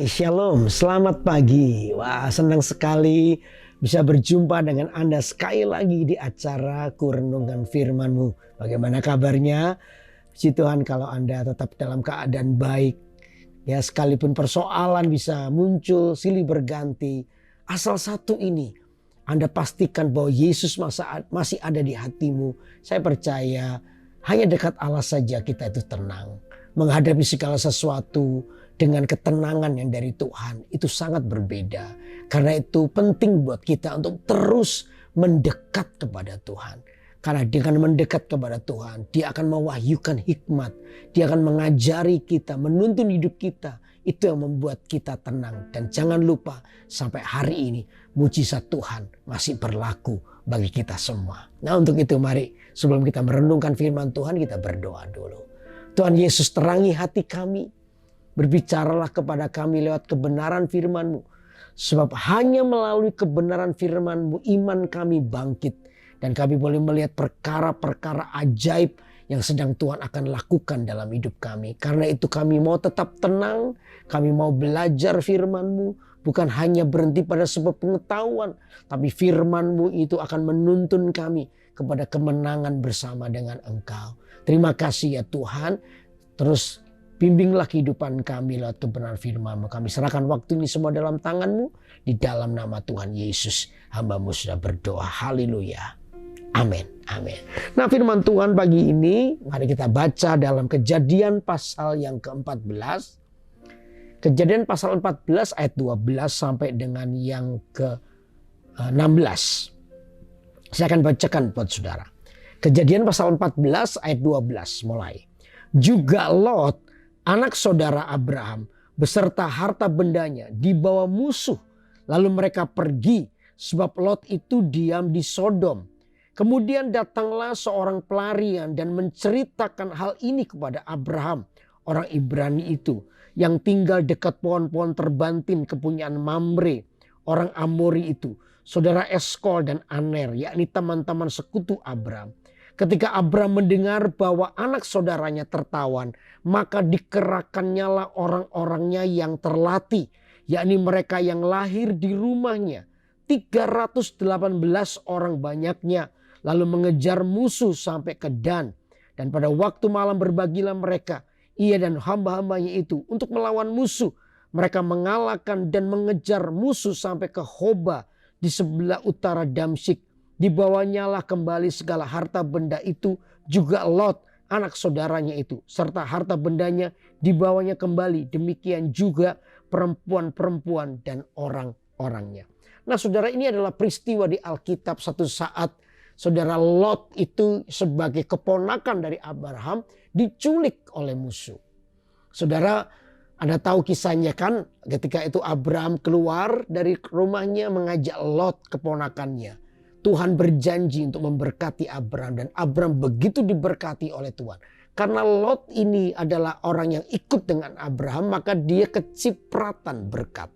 Shalom, selamat pagi. Wah, senang sekali bisa berjumpa dengan Anda sekali lagi di acara Kurenungkan Firman-Mu. Bagaimana kabarnya? Puji Tuhan kalau Anda tetap dalam keadaan baik. Ya, sekalipun persoalan bisa muncul silih berganti, asal satu ini, Anda pastikan bahwa Yesus masih ada di hatimu. Saya percaya hanya dekat Allah saja kita itu tenang. Menghadapi segala sesuatu dengan ketenangan yang dari Tuhan itu sangat berbeda. Karena itu penting buat kita untuk terus mendekat kepada Tuhan. Karena dengan mendekat kepada Tuhan, Dia akan mewahyukan hikmat. Dia akan mengajari kita, menuntun hidup kita. Itu yang membuat kita tenang. Dan jangan lupa sampai hari ini mujizat Tuhan masih berlaku bagi kita semua. Nah, untuk itu mari sebelum kita merenungkan firman Tuhan, kita berdoa dulu. Tuhan Yesus, terangi hati kami. Berbicaralah kepada kami lewat kebenaran firman-Mu. Sebab hanya melalui kebenaran firman-Mu iman kami bangkit. Dan kami boleh melihat perkara-perkara ajaib yang sedang Tuhan akan lakukan dalam hidup kami. Karena itu kami mau tetap tenang. Kami mau belajar firman-Mu. Bukan hanya berhenti pada sebab pengetahuan. Tapi firman-Mu itu akan menuntun kami kepada kemenangan bersama dengan Engkau. Terima kasih ya Tuhan. Terus bimbinglah kehidupan kami lewat kebenaran firman-Mu. Kami serahkan waktu ini semua dalam tangan-Mu. Di dalam nama Tuhan Yesus, hamba-Mu sudah berdoa. Haleluya. Amin. Amin. Nah, firman Tuhan pagi ini mari kita baca dalam Kejadian pasal yang ke-14. Kejadian pasal 14 ayat 12 sampai dengan yang ke-16. Saya akan bacakan buat saudara. Kejadian pasal 14 ayat 12 mulai. Juga Lot, anak saudara Abraham, beserta harta bendanya dibawa musuh. Lalu mereka pergi sebab Lot itu diam di Sodom. Kemudian datanglah seorang pelarian dan menceritakan hal ini kepada Abraham, orang Ibrani itu, yang tinggal dekat pohon-pohon terbantin kepunyaan Mamre, orang Amori itu, saudara Eskol dan Aner, yakni teman-teman sekutu Abraham. Ketika Abraham mendengar bahwa anak saudaranya tertawan, maka dikerahkannyalah orang-orangnya yang terlatih, yakni mereka yang lahir di rumahnya, 318 orang banyaknya, lalu mengejar musuh sampai ke Dan. Dan pada waktu malam berbagilah mereka, ia dan hamba-hambanya itu, untuk melawan musuh. Mereka mengalahkan dan mengejar musuh sampai ke Hoba di sebelah utara Damsyik. Dibawanyalah kembali segala harta benda itu, juga Lot anak saudaranya itu, serta harta bendanya dibawanya kembali. Demikian juga perempuan-perempuan dan orang-orangnya. Nah saudara, ini adalah peristiwa di Alkitab. Satu saat saudara Lot itu sebagai keponakan dari Abraham diculik oleh musuh. Saudara, Anda tahu kisahnya kan, ketika itu Abraham keluar dari rumahnya mengajak Lot keponakannya. Tuhan berjanji untuk memberkati Abraham, dan Abraham begitu diberkati oleh Tuhan. Karena Lot ini adalah orang yang ikut dengan Abraham, maka dia kecipratan berkat.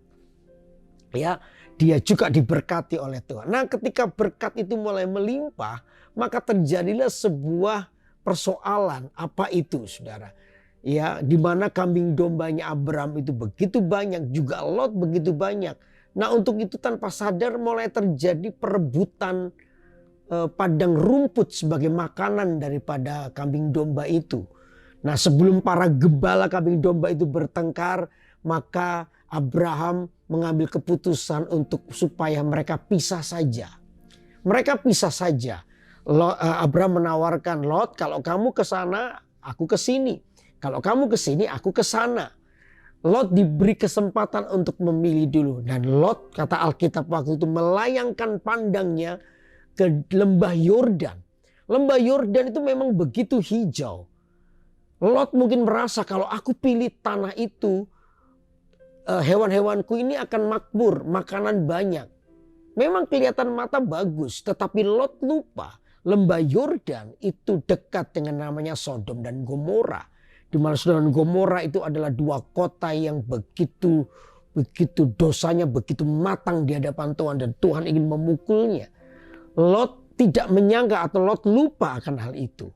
Ya, dia juga diberkati oleh Tuhan. Nah, ketika berkat itu mulai melimpah, maka terjadilah sebuah persoalan. Apa itu, saudara? Ya, di mana kambing dombanya Abraham itu begitu banyak, juga Lot begitu banyak. Nah, untuk itu tanpa sadar mulai terjadi perebutan padang rumput sebagai makanan daripada kambing domba itu. Nah, sebelum para gembala kambing domba itu bertengkar, maka Abraham mengambil keputusan supaya mereka pisah saja. Mereka pisah saja. Abraham menawarkan Lot, kalau kamu ke sana, aku ke sini. Kalau kamu ke sini, aku ke sana. Lot diberi kesempatan untuk memilih dulu. Dan Lot, kata Alkitab waktu itu, melayangkan pandangnya ke lembah Yordan. Lembah Yordan itu memang begitu hijau. Lot mungkin merasa kalau aku pilih tanah itu, hewan-hewanku ini akan makmur, makanan banyak. Memang kelihatan mata bagus, tetapi Lot lupa lembah Yordan itu dekat dengan namanya Sodom dan Gomora. Di mana Sodom dan Gomora itu adalah dua kota yang begitu dosanya begitu matang di hadapan Tuhan, dan Tuhan ingin memukulnya. Lot tidak menyangka atau Lot lupa akan hal itu.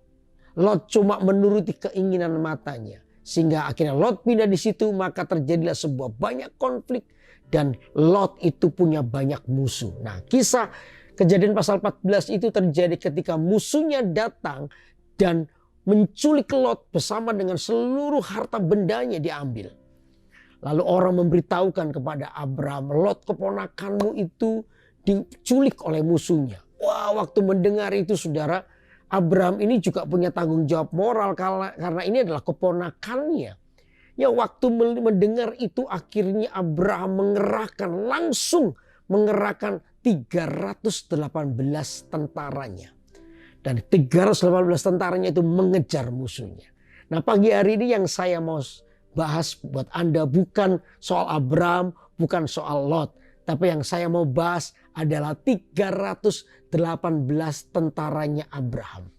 Lot cuma menuruti keinginan matanya. Sehingga akhirnya Lot pindah di situ, maka terjadilah sebuah banyak konflik dan Lot itu punya banyak musuh. Nah, kisah Kejadian pasal 14 itu terjadi ketika musuhnya datang dan menculik Lot bersama dengan seluruh harta bendanya diambil. Lalu orang memberitahukan kepada Abraham, Lot keponakanmu itu diculik oleh musuhnya. Wah, waktu mendengar itu saudara, Abraham ini juga punya tanggung jawab moral karena ini adalah keponakannya. Ya, waktu mendengar itu akhirnya Abraham langsung mengerahkan 318 tentaranya. Dan 318 tentaranya itu mengejar musuhnya. Nah, pagi hari ini yang saya mau bahas buat Anda bukan soal Abraham, bukan soal Lot. Tapi yang saya mau bahas adalah 318 tentaranya Abraham.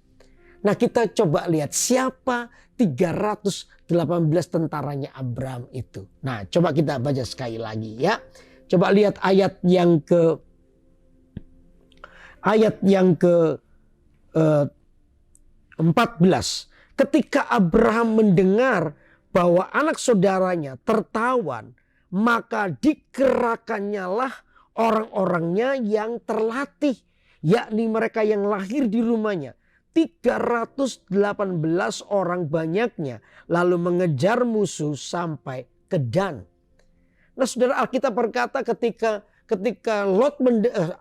Nah, kita coba lihat siapa 318 tentaranya Abraham itu. Nah, coba kita baca sekali lagi ya. Coba lihat ayat yang ke 14. Ketika Abraham mendengar bahwa anak saudaranya tertawan, maka dikerahkannya lah orang-orangnya yang terlatih, yakni mereka yang lahir di rumahnya. 318 orang banyaknya, lalu mengejar musuh sampai ke Dan. Nah, saudara, Alkitab berkata ketika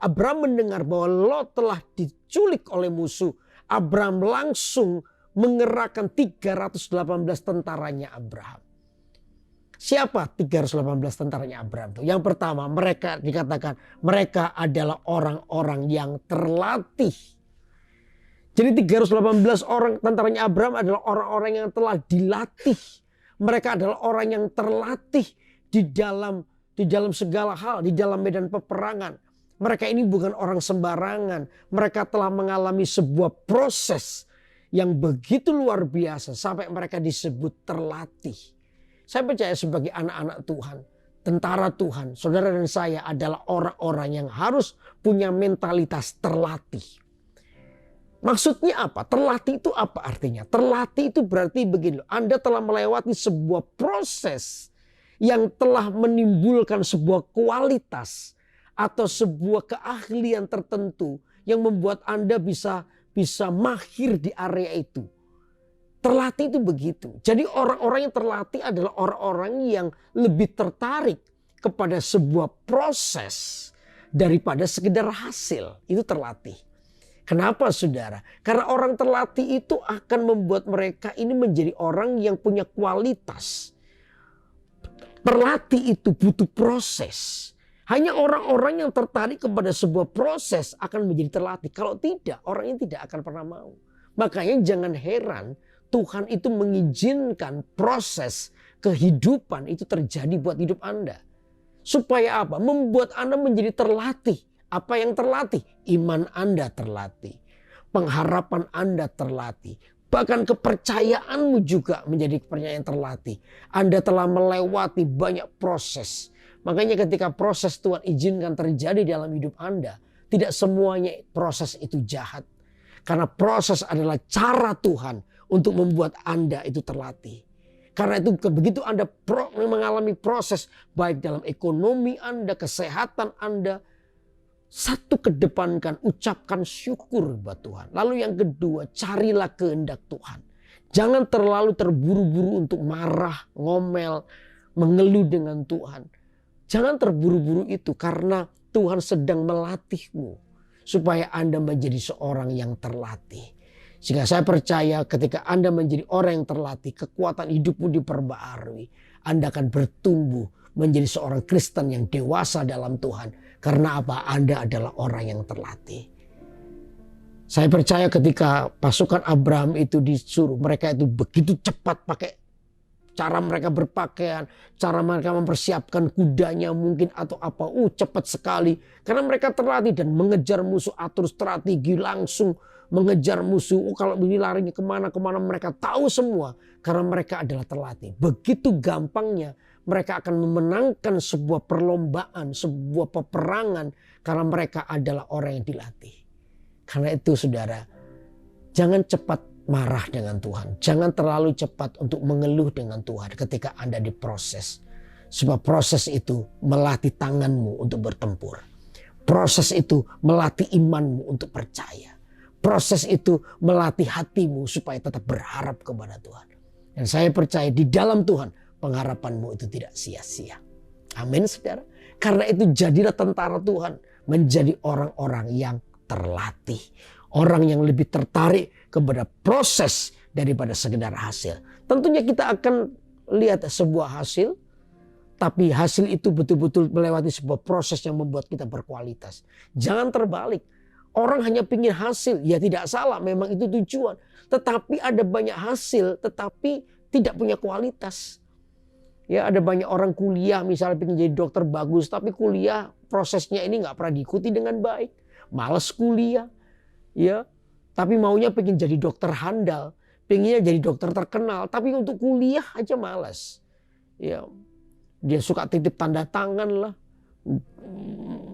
Abraham mendengar bahwa Lot telah diculik oleh musuh, Abraham langsung mengerahkan 318 tentaranya Abraham. Siapa 318 tentaranya Abraham itu? Yang pertama, mereka dikatakan mereka adalah orang-orang yang terlatih. Jadi 318 orang tentaranya Abraham adalah orang-orang yang telah dilatih. Mereka adalah orang yang terlatih di dalam segala hal, di dalam medan peperangan. Mereka ini bukan orang sembarangan. Mereka telah mengalami sebuah proses yang begitu luar biasa sampai mereka disebut terlatih. Saya percaya sebagai anak-anak Tuhan, tentara Tuhan, saudara dan saya adalah orang-orang yang harus punya mentalitas terlatih. Maksudnya apa? Terlatih itu apa artinya? Terlatih itu berarti begini, Anda telah melewati sebuah proses yang telah menimbulkan sebuah kualitas atau sebuah keahlian tertentu yang membuat Anda bisa mahir di area itu. Terlatih itu begitu. Jadi orang-orang yang terlatih adalah orang-orang yang lebih tertarik kepada sebuah proses daripada sekedar hasil. Itu terlatih. Kenapa saudara? Karena orang terlatih itu akan membuat mereka ini menjadi orang yang punya kualitas. Terlatih itu butuh proses. Hanya orang-orang yang tertarik kepada sebuah proses akan menjadi terlatih. Kalau tidak, orang ini tidak akan pernah mau. Makanya jangan heran Tuhan itu mengizinkan proses kehidupan itu terjadi buat hidup Anda. Supaya apa? Membuat Anda menjadi terlatih. Apa yang terlatih? Iman Anda terlatih. Pengharapan Anda terlatih. Bahkan kepercayaanmu juga menjadi kepercayaan yang terlatih. Anda telah melewati banyak proses. Makanya ketika proses Tuhan izinkan terjadi dalam hidup Anda, tidak semuanya proses itu jahat. Karena proses adalah cara Tuhan untuk membuat Anda itu terlatih. Karena itu begitu Anda mengalami proses baik dalam ekonomi Anda, kesehatan Anda, satu kedepankan, ucapkan syukur buat Tuhan. Lalu yang kedua, carilah kehendak Tuhan. Jangan terlalu terburu-buru untuk marah, ngomel, mengeluh dengan Tuhan. Jangan terburu-buru itu karena Tuhan sedang melatihmu supaya Anda menjadi seorang yang terlatih. Sehingga saya percaya ketika Anda menjadi orang yang terlatih, kekuatan hidupmu diperbaharui. Anda akan bertumbuh menjadi seorang Kristen yang dewasa dalam Tuhan. Karena apa? Anda adalah orang yang terlatih. Saya percaya ketika pasukan Abraham itu disuruh, mereka itu begitu cepat pakai cara mereka berpakaian, cara mereka mempersiapkan kudanya mungkin atau apa. Cepat sekali. Karena mereka terlatih dan mengejar musuh, atur strategi langsung mengejar musuh. Kalau ini larinya kemana-kemana mereka tahu semua. Karena mereka adalah terlatih. Begitu gampangnya mereka akan memenangkan sebuah perlombaan, sebuah peperangan. Karena mereka adalah orang yang dilatih. Karena itu saudara, jangan cepat marah dengan Tuhan. Jangan terlalu cepat untuk mengeluh dengan Tuhan ketika Anda diproses. Sebab proses itu melatih tanganmu untuk bertempur. Proses itu melatih imanmu untuk percaya. Proses itu melatih hatimu supaya tetap berharap kepada Tuhan. Dan saya percaya di dalam Tuhan pengharapanmu itu tidak sia-sia. Amin, saudara. Karena itu jadilah tentara Tuhan. Menjadi orang-orang yang terlatih. Orang yang lebih tertarik kepada proses daripada sekedar hasil. Tentunya kita akan lihat sebuah hasil. Tapi hasil itu betul-betul melewati sebuah proses yang membuat kita berkualitas. Jangan terbalik. Orang hanya ingin hasil. Ya tidak salah, memang itu tujuan. Tetapi ada banyak hasil tetapi tidak punya kualitas. Ya, ada banyak orang kuliah misalnya ingin jadi dokter bagus. Tapi kuliah prosesnya ini nggak pernah diikuti dengan baik. Males kuliah. Ya, tapi maunya pengen jadi dokter handal. Pengennya jadi dokter terkenal. Tapi untuk kuliah aja malas. Ya, dia suka titip tanda tangan lah.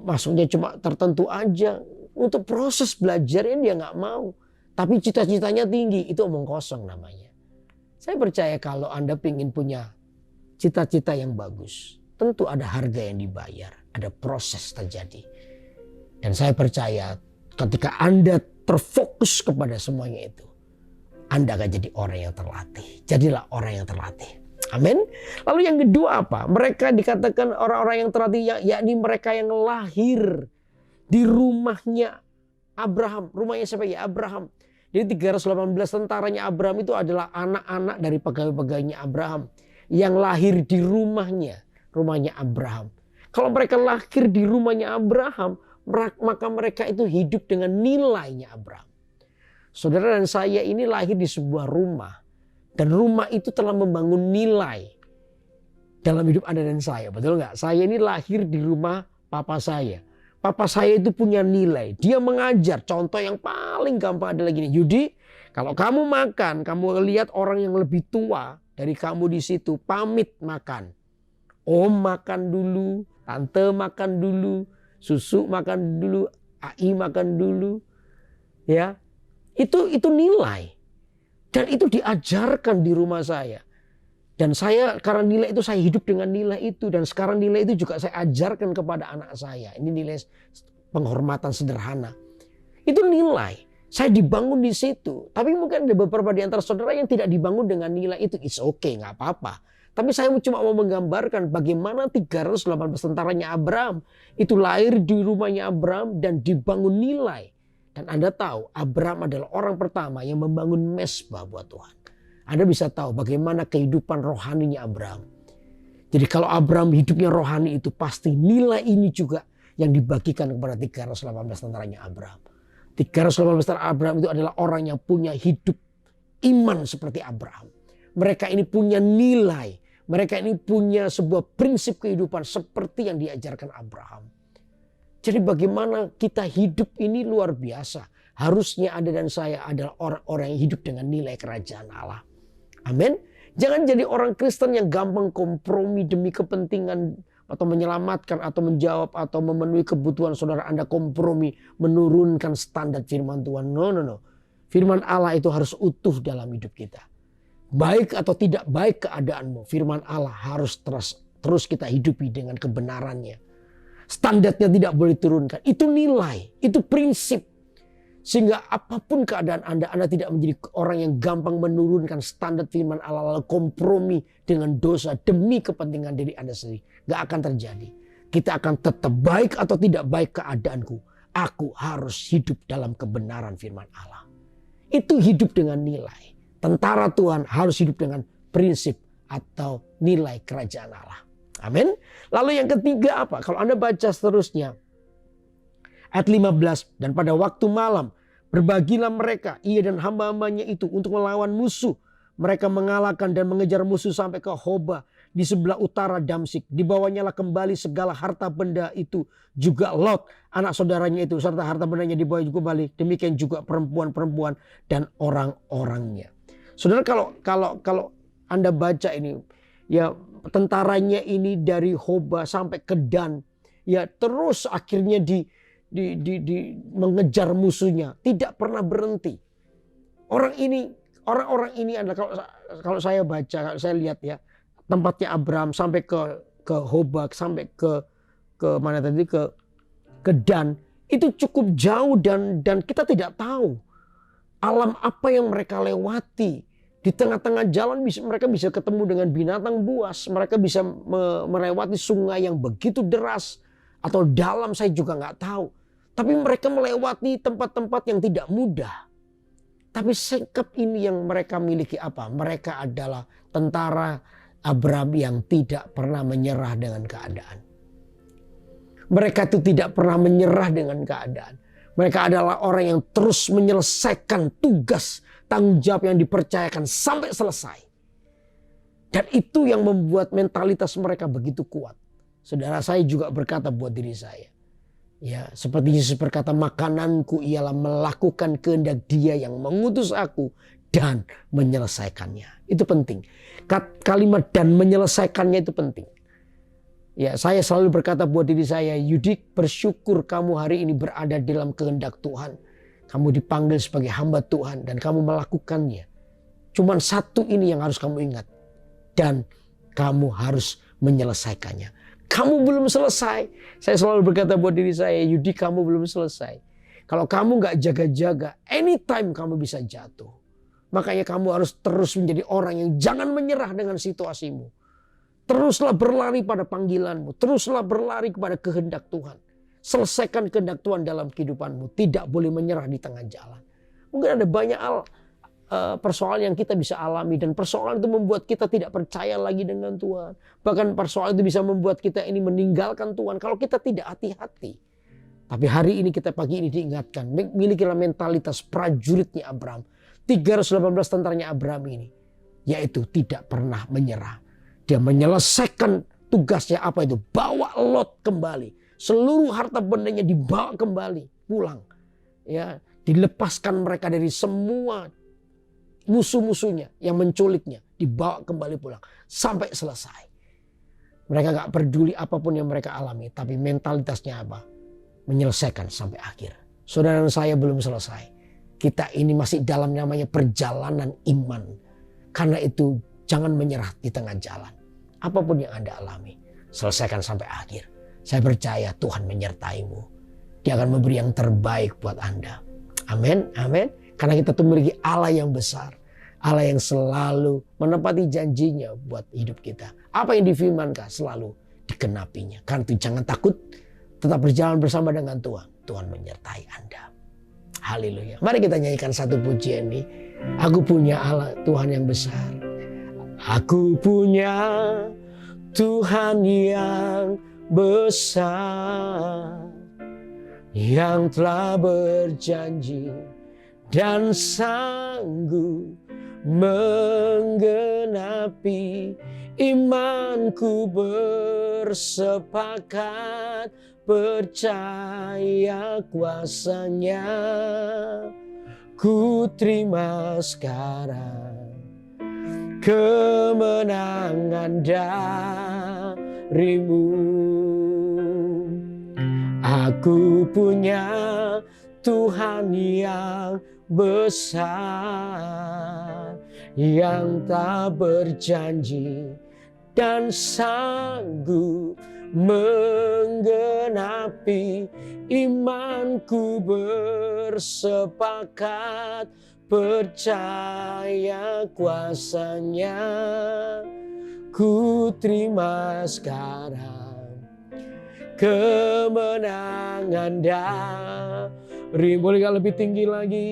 Masuknya cuma tertentu aja. Untuk proses belajarnya dia nggak mau. Tapi cita-citanya tinggi. Itu omong kosong namanya. Saya percaya kalau Anda ingin punya cita-cita yang bagus. Tentu ada harga yang dibayar. Ada proses terjadi. Dan saya percaya ketika Anda terfokus kepada semuanya itu. Anda akan jadi orang yang terlatih. Jadilah orang yang terlatih. Amin. Lalu yang kedua apa? Mereka dikatakan orang-orang yang terlatih, yakni mereka yang lahir di rumahnya Abraham. Rumahnya siapa ya? Abraham. Jadi 318 tentaranya Abraham itu adalah anak-anak dari pegawai-pegawainya Abraham. Yang lahir di rumahnya Abraham. Kalau mereka lahir di rumahnya Abraham, maka mereka itu hidup dengan nilainya Abraham. Saudara dan saya ini lahir di sebuah rumah. Dan rumah itu telah membangun nilai dalam hidup Anda dan saya. Betul nggak? Saya ini lahir di rumah papa saya. Papa saya itu punya nilai. Dia mengajar. Contoh yang paling gampang adalah gini. Yudi, kalau kamu makan, kamu lihat orang yang lebih tua dari kamu di situ, pamit makan. Om makan dulu, tante makan dulu, susu makan dulu, ai makan dulu. Ya, itu nilai. Dan itu diajarkan di rumah saya. Dan saya karena nilai itu saya hidup dengan nilai itu. Dan sekarang nilai itu juga saya ajarkan kepada anak saya. Ini nilai penghormatan sederhana. Itu nilai. Saya dibangun di situ. Tapi mungkin ada beberapa di antara saudara yang tidak dibangun dengan nilai itu. It's okay, nggak apa-apa. Tapi saya cuma mau menggambarkan bagaimana 318 tentaranya Abraham. Itu lahir di rumahnya Abraham dan dibangun nilai. Dan Anda tahu Abraham adalah orang pertama yang membangun mesbah buat Tuhan. Anda bisa tahu bagaimana kehidupan rohaninya Abraham. Jadi kalau Abraham hidupnya rohani itu pasti nilai ini juga yang dibagikan kepada 318 tentaranya Abraham. 318 tentara Abraham itu adalah orang yang punya hidup iman seperti Abraham. Mereka ini punya nilai. Mereka ini punya sebuah prinsip kehidupan seperti yang diajarkan Abraham. Jadi bagaimana kita hidup ini luar biasa. Harusnya Anda dan saya adalah orang-orang yang hidup dengan nilai kerajaan Allah. Amin. Jangan jadi orang Kristen yang gampang kompromi demi kepentingan atau menyelamatkan atau menjawab atau memenuhi kebutuhan saudara Anda, kompromi menurunkan standar firman Tuhan. No. Firman Allah itu harus utuh dalam hidup kita. Baik atau tidak baik keadaanmu, firman Allah harus terus kita hidupi dengan kebenarannya. Standarnya tidak boleh turunkan. Itu nilai, itu prinsip. Sehingga apapun keadaan Anda tidak menjadi orang yang gampang menurunkan standar firman Allah lalu kompromi dengan dosa demi kepentingan diri Anda sendiri. Gak akan terjadi. Kita akan tetap baik atau tidak baik keadaanku. Aku harus hidup dalam kebenaran firman Allah. Itu hidup dengan nilai. Tentara Tuhan harus hidup dengan prinsip atau nilai kerajaan Allah. Amin. Lalu yang ketiga apa? Kalau Anda baca seterusnya. Ayat 15. Dan pada waktu malam berbagilah mereka, ia dan hamba-hambanya itu untuk melawan musuh. Mereka mengalahkan dan mengejar musuh sampai ke Hoba di sebelah utara Damsik. Dibawanya lah kembali segala harta benda itu. Juga Lot, anak saudaranya itu, serta harta bendanya dibawa juga kembali. Demikian juga perempuan-perempuan dan orang-orangnya. Saudara, kalau Anda baca ini, ya tentaranya ini dari Hoba sampai ke Dan, ya terus akhirnya mengejar musuhnya, tidak pernah berhenti. Orang ini Orang-orang ini adalah kalau saya baca, kalau saya lihat ya, tempatnya Abraham sampai ke Hobak, sampai ke mana tadi, ke Dan, itu cukup jauh dan kita tidak tahu alam apa yang mereka lewati. Di tengah-tengah jalan mereka bisa ketemu dengan binatang buas. Mereka bisa melewati sungai yang begitu deras atau dalam, saya juga nggak tahu. Tapi mereka melewati tempat-tempat yang tidak mudah. Tapi sikap ini yang mereka miliki apa? Mereka adalah tentara Abraham yang tidak pernah menyerah dengan keadaan. Mereka itu tidak pernah menyerah dengan keadaan. Mereka adalah orang yang terus menyelesaikan tugas, tanggung jawab yang dipercayakan sampai selesai. Dan itu yang membuat mentalitas mereka begitu kuat. Saudara, saya juga berkata buat diri saya. Ya, seperti Yesus berkata, makananku ialah melakukan kehendak Dia yang mengutus aku dan menyelesaikannya. Itu penting. Kalimat dan menyelesaikannya itu penting. Ya, saya selalu berkata buat diri saya, Yudik, bersyukur kamu hari ini berada dalam kehendak Tuhan. Kamu dipanggil sebagai hamba Tuhan dan kamu melakukannya. Cuman satu ini yang harus kamu ingat. Dan kamu harus menyelesaikannya. Kamu belum selesai. Saya selalu berkata buat diri saya, Yudik, kamu belum selesai. Kalau kamu gak jaga-jaga, anytime kamu bisa jatuh. Makanya kamu harus terus menjadi orang yang jangan menyerah dengan situasimu. Teruslah berlari pada panggilanmu. Teruslah berlari kepada kehendak Tuhan. Selesaikan kehendak Tuhan dalam kehidupanmu. Tidak boleh menyerah di tengah jalan. Mungkin ada banyak persoalan yang kita bisa alami. Dan persoalan itu membuat kita tidak percaya lagi dengan Tuhan. Bahkan persoalan itu bisa membuat kita ini meninggalkan Tuhan. Kalau kita tidak hati-hati. Tapi hari ini kita pagi ini diingatkan. Milikilah mentalitas prajuritnya Abraham. 318 tentaranya Abraham ini. Yaitu tidak pernah menyerah. Dia menyelesaikan tugasnya apa itu? Bawa Lot kembali. Seluruh harta bendanya dibawa kembali. Pulang. Ya, dilepaskan mereka dari semua musuh-musuhnya yang menculiknya. Dibawa kembali pulang. Sampai selesai. Mereka gak peduli apapun yang mereka alami. Tapi mentalitasnya apa? Menyelesaikan sampai akhir. Saudara dan saya belum selesai. Kita ini masih dalam namanya perjalanan iman. Karena itu jangan menyerah di tengah jalan. Apapun yang Anda alami, selesaikan sampai akhir. Saya percaya Tuhan menyertaimu. Dia akan memberi yang terbaik buat Anda. Amin, amin. Karena kita tuh memiliki Allah yang besar. Allah yang selalu menepati janjinya buat hidup kita. Apa yang difirmankan selalu dikenapinya. Karena itu jangan takut, tetap berjalan bersama dengan Tuhan. Tuhan menyertai Anda. Haleluya. Mari kita nyanyikan satu pujian ini. Aku punya Allah Tuhan yang besar. Aku punya Tuhan yang besar, yang telah berjanji dan sanggup menggenapi. Imanku bersepakat percaya kuasanya. Ku terima sekarang kemenangan darimu. Aku punya Tuhan yang besar, yang tak berjanji dan sanggup menggenapi. Imanku bersepakat percaya kuasanya. Ku terima sekarang kemenangan dari. Boleh lebih tinggi lagi?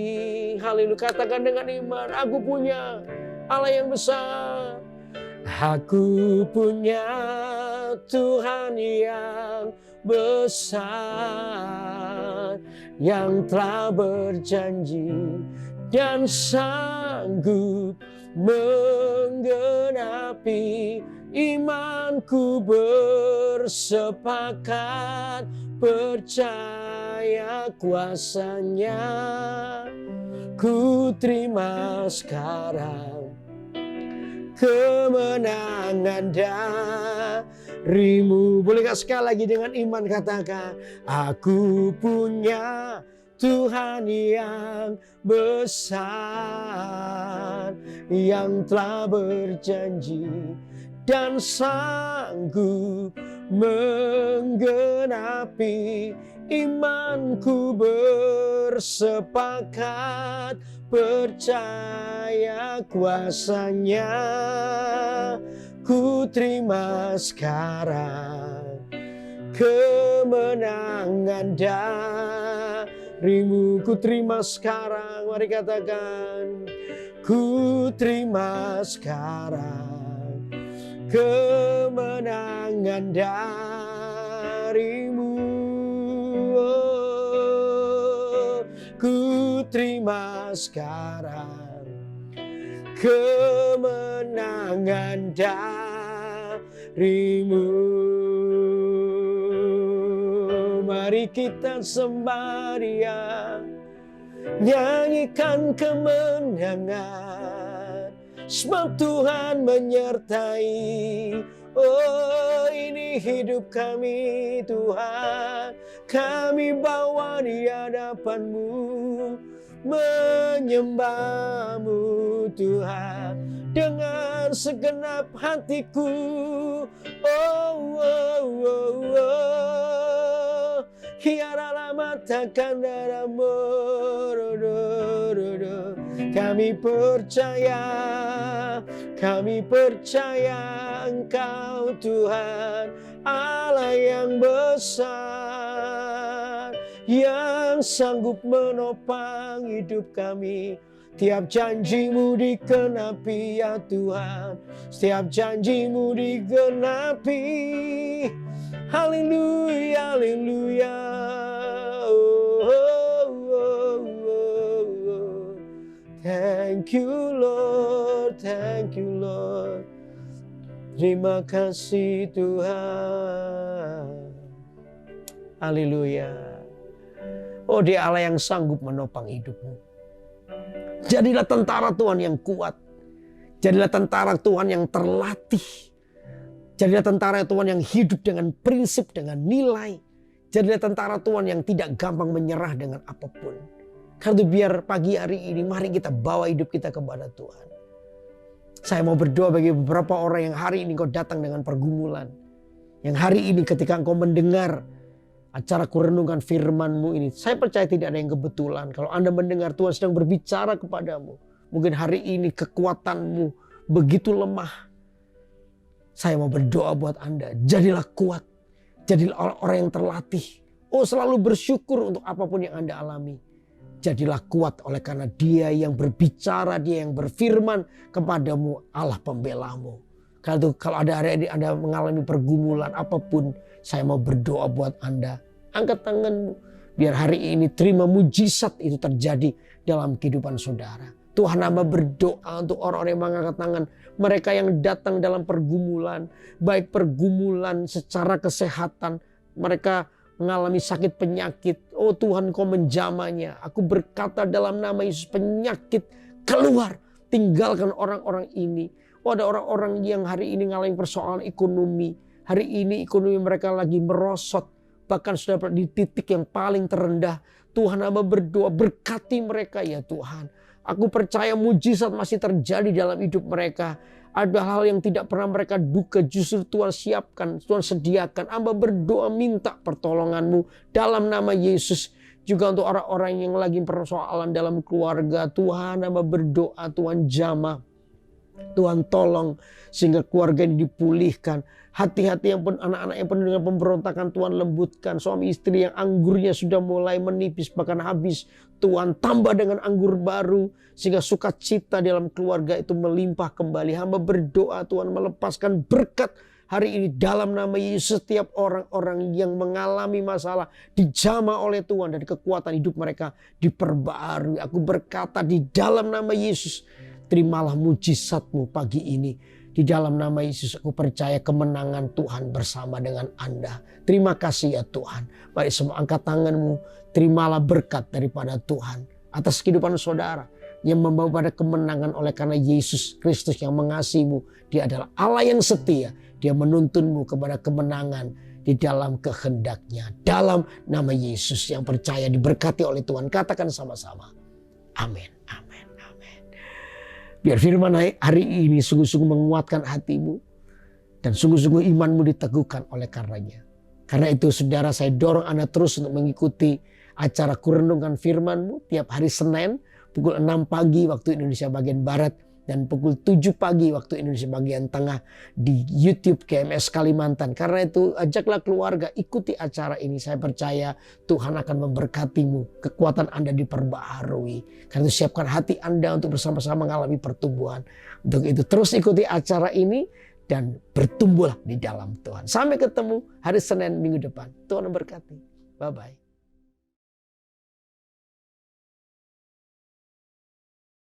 Haleluya, katakan dengan iman. Aku punya Allah yang besar. Aku punya Tuhan yang besar, yang telah berjanji dan sanggup menggenapi. Imanku bersepakat percaya kuasanya. Ku terima sekarang kemenangan darimu. Boleh gak sekali lagi dengan iman katakan, aku punya Tuhan yang besar, yang telah berjanji dan sanggup menggenapi. Imanku bersepakat, percaya kuasanya. Ku terima sekarang kemenangan darimu. Ku terima sekarang, mari katakan. Ku terima sekarang kemenangan darimu. Oh, ku terima sekarang kemenangan darimu. Mari kita sembah Dia, nyanyikan kemenangan, sebab Tuhan menyertai. Oh, ini hidup kami Tuhan, kami bawa di hadapan-Mu, menyembah-Mu Tuhan dengan segenap hatiku. Oh, oh, oh, oh. Hiaralah matakan darahmu. Kami percaya Engkau Tuhan Allah yang besar, yang sanggup menopang hidup kami. Tiap janji-Mu digenapi ya Tuhan, setiap janji-Mu digenapi. Haleluya, haleluya. Oh, oh, oh, oh, oh. Thank you Lord, thank you Lord. Terima kasih Tuhan. Haleluya. Oh, Dia Allah yang sanggup menopang hidupmu. Jadilah tentara Tuhan yang kuat. Jadilah tentara Tuhan yang terlatih. Jadilah tentara Tuhan yang hidup dengan prinsip, dengan nilai. Jadilah tentara Tuhan yang tidak gampang menyerah dengan apapun. Karena itu biar pagi hari ini mari kita bawa hidup kita kepada Tuhan. Saya mau berdoa bagi beberapa orang yang hari ini kau datang dengan pergumulan. Yang hari ini ketika engkau mendengar acara kurenungan firman-Mu ini, saya percaya tidak ada yang kebetulan. Kalau Anda mendengar Tuhan sedang berbicara kepadamu, mungkin hari ini kekuatanmu begitu lemah. Saya mau berdoa buat Anda, jadilah kuat, jadilah orang yang terlatih. Oh, selalu bersyukur untuk apapun yang Anda alami. Jadilah kuat oleh karena Dia yang berbicara, Dia yang berfirman kepadamu, Allah pembelamu. Kalau ada hari ini Anda mengalami pergumulan apapun, saya mau berdoa buat Anda. Angkat tanganmu, biar hari ini terima mujizat itu terjadi dalam kehidupan saudara. Tuhan hamba berdoa untuk orang-orang yang mengangkat tangan. Mereka yang datang dalam pergumulan, baik pergumulan secara kesehatan, mereka mengalami sakit penyakit. Oh Tuhan, Kau menjamahnya. Aku berkata dalam nama Yesus, penyakit keluar. Tinggalkan orang-orang ini. Oh, ada orang-orang yang hari ini mengalami persoalan ekonomi. Hari ini ekonomi mereka lagi merosot. Bahkan sudah di titik yang paling terendah. Tuhan hamba berdoa, berkati mereka ya Tuhan. Aku percaya mujizat masih terjadi dalam hidup mereka. Ada hal yang tidak pernah mereka duga, justru Tuhan siapkan, Tuhan sediakan. Hamba berdoa minta pertolongan-Mu dalam nama Yesus. Juga untuk orang-orang yang lagi persoalan dalam keluarga. Tuhan hamba berdoa, Tuhan jamah. Tuhan tolong sehingga keluarga ini dipulihkan. Hati-hati yang pun anak-anak yang penuh dengan pemberontakan Tuhan lembutkan. Suami istri yang anggurnya sudah mulai menipis bahkan habis, Tuhan tambah dengan anggur baru sehingga sukacita dalam keluarga itu melimpah kembali. Hamba berdoa Tuhan melepaskan berkat hari ini dalam nama Yesus. Setiap orang-orang yang mengalami masalah dijamah oleh Tuhan dan kekuatan hidup mereka diperbarui. Aku berkata di dalam nama Yesus, terimalah mujizat-Mu pagi ini. Di dalam nama Yesus aku percaya kemenangan Tuhan bersama dengan Anda. Terima kasih ya Tuhan. Mari semua angkat tanganmu. Terimalah berkat daripada Tuhan atas kehidupan saudara yang membawa pada kemenangan oleh karena Yesus Kristus yang mengasihimu. Dia adalah Allah yang setia. Dia menuntunmu kepada kemenangan di dalam kehendaknya. Dalam nama Yesus yang percaya diberkati oleh Tuhan. Katakan sama-sama. Amin, amin, amin. Biar firman hari ini sungguh-sungguh menguatkan hatimu. Dan sungguh-sungguh imanmu diteguhkan oleh karenanya. Karena itu saudara, saya dorong Anda terus untuk mengikuti acara Kurenungan Firman-Mu tiap hari Senin pukul 6 pagi waktu Indonesia bagian Barat. Dan pukul 7 pagi waktu Indonesia bagian Tengah di YouTube KMS Kalimantan. Karena itu ajaklah keluarga, ikuti acara ini. Saya percaya Tuhan akan memberkatimu. Kekuatan Anda diperbaharui. Karena itu siapkan hati Anda untuk bersama-sama mengalami pertumbuhan. Untuk itu terus ikuti acara ini dan bertumbuhlah di dalam Tuhan. Sampai ketemu hari Senin minggu depan. Tuhan memberkati. Bye-bye.